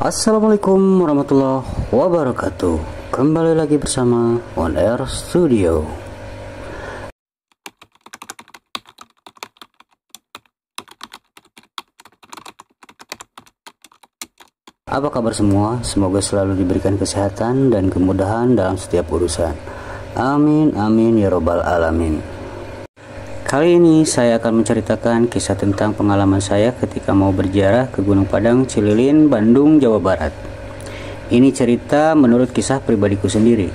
Assalamualaikum warahmatullahi wabarakatuh. Kembali lagi bersama On Air Studio. Apa kabar semua? Semoga selalu diberikan kesehatan dan kemudahan dalam setiap urusan. Amin amin ya robbal alamin. Kali ini saya akan menceritakan kisah tentang pengalaman saya ketika mau berziarah ke Gunung Padang, Cililin, Bandung, Jawa Barat. Ini cerita menurut kisah pribadiku sendiri.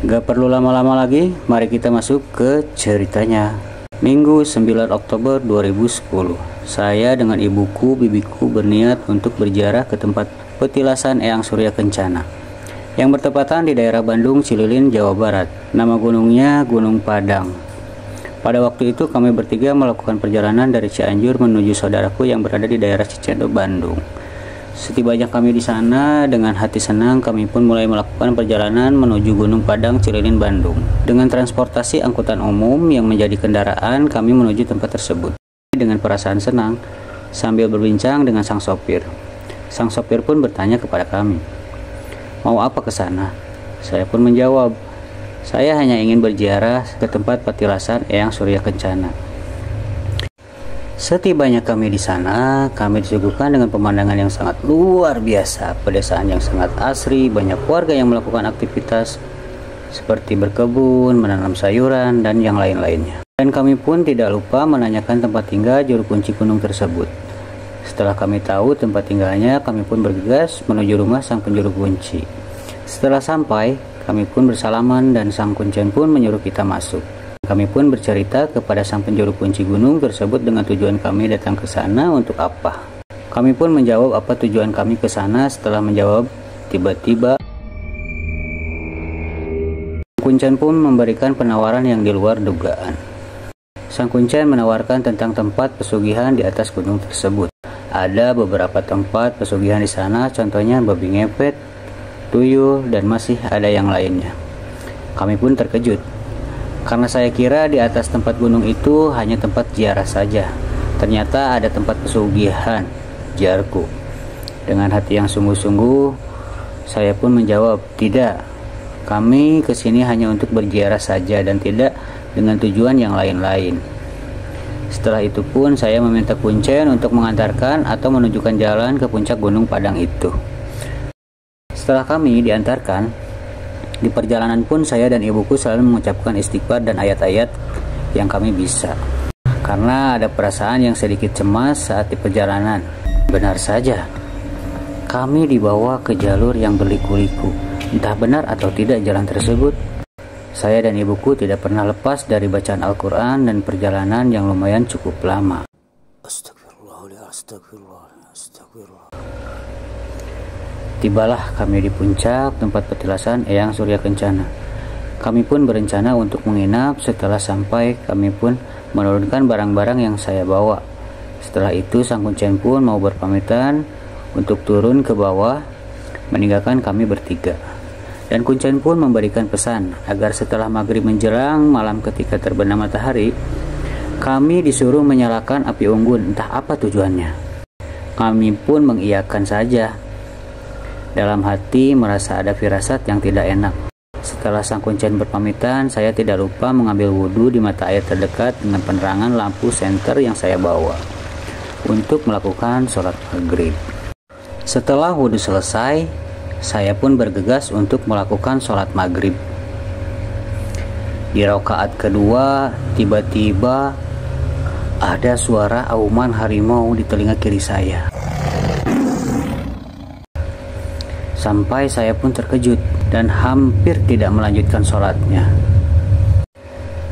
Gak perlu lama-lama lagi, mari kita masuk ke ceritanya. Minggu 9 Oktober 2010, saya dengan ibuku, bibiku berniat untuk berziarah ke tempat petilasan Eyang Surya Kencana yang bertepatan di daerah Bandung, Cililin, Jawa Barat. Nama gunungnya Gunung Padang. Pada waktu itu kami bertiga melakukan perjalanan dari Cianjur menuju saudaraku yang berada di daerah Cicendo, Bandung. Setibanya kami di sana, dengan hati senang kami pun mulai melakukan perjalanan menuju Gunung Padang, Cililin, Bandung. Dengan transportasi angkutan umum yang menjadi kendaraan kami menuju tempat tersebut. Dengan perasaan senang, sambil berbincang dengan sang sopir. Sang sopir pun bertanya kepada kami, "Mau apa ke sana?" Saya pun menjawab, "Saya hanya ingin berziarah ke tempat petilasan Eyang Surya Kencana." Setibanya kami di sana, kami disuguhkan dengan pemandangan yang sangat luar biasa. Pedesaan yang sangat asri, banyak warga yang melakukan aktivitas seperti berkebun, menanam sayuran, dan yang lain-lainnya. Dan kami pun tidak lupa menanyakan tempat tinggal juru kunci gunung tersebut. Setelah kami tahu tempat tinggalnya, kami pun bergegas menuju rumah sang penjuru kunci. Setelah sampai, kami pun bersalaman dan sang kuncen pun menyuruh kita masuk. Kami pun bercerita kepada sang penjuru kunci gunung tersebut dengan tujuan kami datang ke sana untuk apa. Kami pun menjawab apa tujuan kami ke sana. Setelah menjawab, tiba-tiba kuncen pun memberikan penawaran yang di luar dugaan. Sang kuncen menawarkan tentang tempat pesugihan di atas gunung tersebut. Ada beberapa tempat pesugihan di sana, contohnya babi ngepet, tuyul, dan masih ada yang lainnya. Kami pun terkejut, karena saya kira di atas tempat gunung itu hanya tempat ziarah saja. Ternyata ada tempat pesugihan, jarku. Dengan hati yang sungguh-sungguh, saya pun menjawab, "Tidak, kami kesini hanya untuk berziarah saja dan tidak dengan tujuan yang lain-lain." Setelah itu pun saya meminta kuncen untuk mengantarkan atau menunjukkan jalan ke puncak Gunung Padang itu. Setelah kami diantarkan, di perjalanan pun saya dan ibuku selalu mengucapkan istighfar dan ayat-ayat yang kami bisa. Karena ada perasaan yang sedikit cemas saat di perjalanan. Benar saja, kami dibawa ke jalur yang berliku-liku. Entah benar atau tidak jalan tersebut, saya dan ibuku tidak pernah lepas dari bacaan Al-Quran dan perjalanan yang lumayan cukup lama. Astagfirullah, astagfirullah, astagfirullah. Tibalah kami di puncak tempat petilasan Eyang Surya Kencana. Kami pun berencana untuk menginap. Setelah sampai, kami pun menurunkan barang-barang yang saya bawa. Setelah itu sang kuncen pun mau berpamitan untuk turun ke bawah, meninggalkan kami bertiga. Dan kuncen pun memberikan pesan agar setelah maghrib menjelang malam ketika terbenam matahari, kami disuruh menyalakan api unggun. Entah apa tujuannya. Kami pun mengiyakan saja. Dalam hati merasa ada firasat yang tidak enak. Setelah sang kuncen berpamitan, saya tidak lupa mengambil wudhu di mata air terdekat dengan penerangan lampu senter yang saya bawa untuk melakukan sholat maghrib. Setelah wudhu selesai, saya pun bergegas untuk melakukan sholat maghrib. Di rakaat kedua, tiba-tiba ada suara auman harimau di telinga kiri saya. Sampai saya pun terkejut dan hampir tidak melanjutkan sholatnya.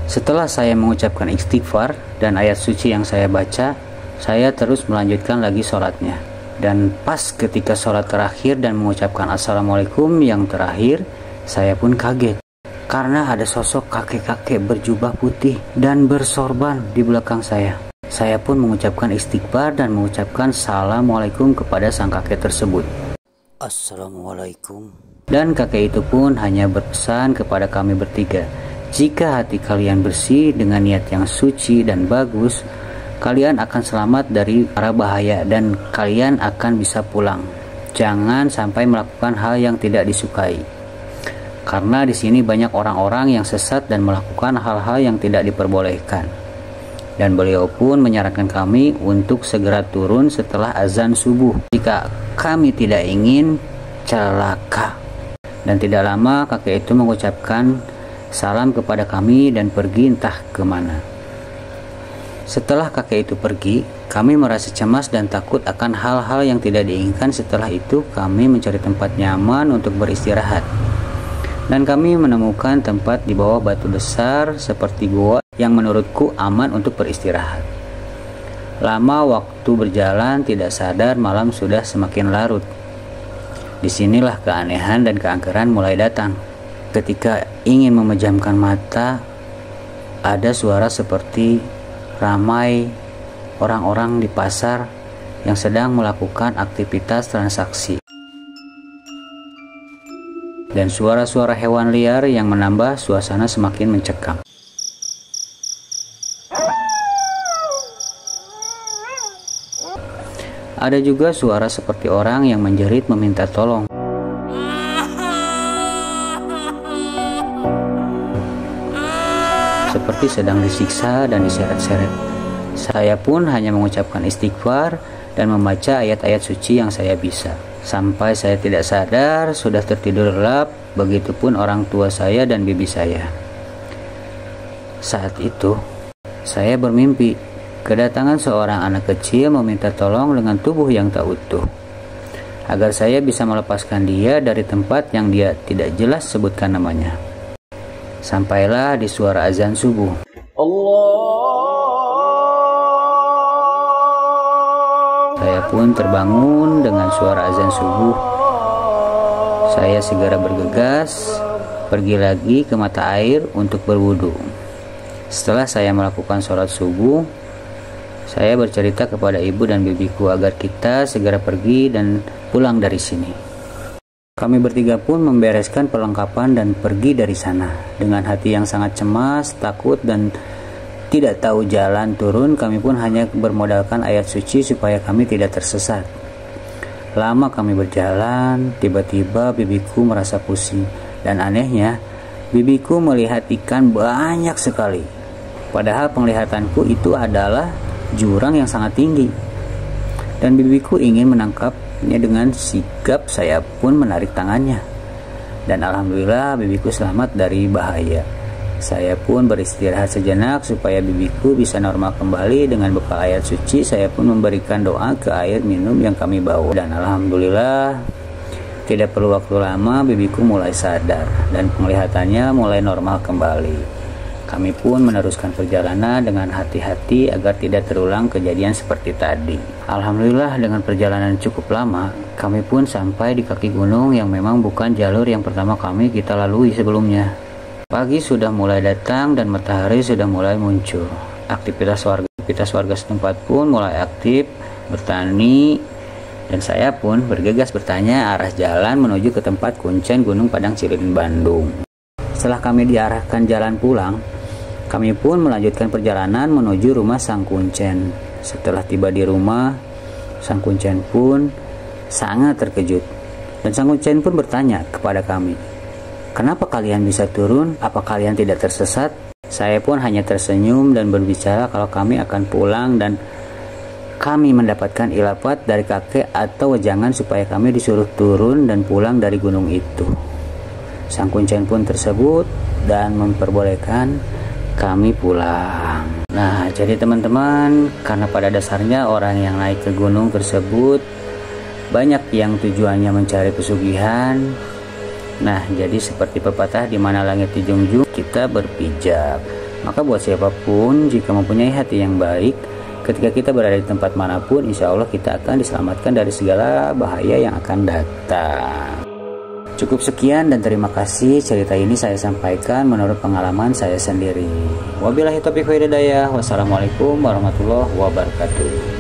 Setelah saya mengucapkan istighfar dan ayat suci yang saya baca, saya terus melanjutkan lagi sholatnya. Dan pas ketika sholat terakhir dan mengucapkan Assalamualaikum yang terakhir, saya pun kaget. Karena ada sosok kakek-kakek berjubah putih dan bersorban di belakang saya. Saya pun mengucapkan istighfar dan mengucapkan Assalamualaikum kepada sang kakek tersebut. Assalamualaikum. Dan kakek itu pun hanya berpesan kepada kami bertiga, jika hati kalian bersih dengan niat yang suci dan bagus, kalian akan selamat dari para bahaya dan kalian akan bisa pulang. Jangan sampai melakukan hal yang tidak disukai. Karena di sini banyak orang-orang yang sesat dan melakukan hal-hal yang tidak diperbolehkan. Dan beliau pun menyarankan kami untuk segera turun setelah azan subuh jika kami tidak ingin celaka. Dan tidak lama kakek itu mengucapkan salam kepada kami dan pergi entah kemana. Setelah kakek itu pergi, kami merasa cemas dan takut akan hal-hal yang tidak diinginkan. Setelah itu kami mencari tempat nyaman untuk beristirahat. Dan kami menemukan tempat di bawah batu besar seperti goa yang menurutku aman untuk beristirahat. Lama waktu berjalan, tidak sadar malam sudah semakin larut. Disinilah keanehan dan keangkeran mulai datang. Ketika ingin memejamkan mata, ada suara seperti ramai orang-orang di pasar yang sedang melakukan aktivitas transaksi. Dan suara-suara hewan liar yang menambah suasana semakin mencekam. Ada juga suara seperti orang yang menjerit meminta tolong. Seperti sedang disiksa dan diseret-seret. Saya pun hanya mengucapkan istighfar dan membaca ayat-ayat suci yang saya bisa. Sampai saya tidak sadar sudah tertidur lelap, begitupun orang tua saya dan bibi saya. Saat itu, saya bermimpi kedatangan seorang anak kecil meminta tolong dengan tubuh yang tak utuh, agar saya bisa melepaskan dia dari tempat yang dia tidak jelas sebutkan namanya. Sampailah di suara azan subuh. Saya pun terbangun dengan suara azan subuh. Saya segera bergegas, pergi lagi ke mata air untuk berwudu. Setelah saya melakukan sholat subuh, saya bercerita kepada ibu dan bibiku agar kita segera pergi dan pulang dari sini. Kami bertiga pun membereskan perlengkapan dan pergi dari sana. Dengan hati yang sangat cemas, takut, dan tidak tahu jalan turun, kami pun hanya bermodalkan ayat suci supaya kami tidak tersesat. Lama kami berjalan, tiba-tiba bibiku merasa pusing. Dan anehnya, bibiku melihat ikan banyak sekali. Padahal penglihatanku itu adalah jurang yang sangat tinggi. Dan bibiku ingin menangkapnya dengan sigap. Saya pun menarik tangannya. Dan alhamdulillah bibiku selamat dari bahaya. Saya pun beristirahat sejenak supaya bibiku bisa normal kembali. Dengan bekal ayat suci, saya pun memberikan doa ke air minum yang kami bawa. Dan alhamdulillah, tidak perlu waktu lama bibiku mulai sadar dan penglihatannya mulai normal kembali. Kami pun meneruskan perjalanan dengan hati-hati agar tidak terulang kejadian seperti tadi. Alhamdulillah, dengan perjalanan cukup lama, kami pun sampai di kaki gunung yang memang bukan jalur yang pertama kami kita lalui sebelumnya. Pagi sudah mulai datang dan matahari sudah mulai muncul. Aktivitas warga setempat pun mulai aktif bertani, dan saya pun bergegas bertanya arah jalan menuju ke tempat kuncen Gunung Padang Cileun, Bandung. Setelah kami diarahkan jalan pulang, kami pun melanjutkan perjalanan menuju rumah sang kuncen. Setelah tiba di rumah, sang kuncen pun sangat terkejut. Dan sang kuncen pun bertanya kepada kami, "Kenapa kalian bisa turun? Apa kalian tidak tersesat?" Saya pun hanya tersenyum dan berbicara kalau kami akan pulang dan kami mendapatkan ilafat dari kakek atau wejangan supaya kami disuruh turun dan pulang dari gunung itu. Sang kuncen pun tersebut dan memperbolehkan kami pulang. Nah, jadi teman-teman, karena pada dasarnya orang yang naik ke gunung tersebut banyak yang tujuannya mencari pesugihan. Nah, jadi seperti pepatah di mana langit dijunjung, kita berpijak. Maka buat siapapun, jika mempunyai hati yang baik, ketika kita berada di tempat manapun, insya Allah kita akan diselamatkan dari segala bahaya yang akan datang. Cukup sekian dan terima kasih, cerita ini saya sampaikan menurut pengalaman saya sendiri. Wabillahi taufiq wal hidayah. Wassalamualaikum warahmatullahi wabarakatuh.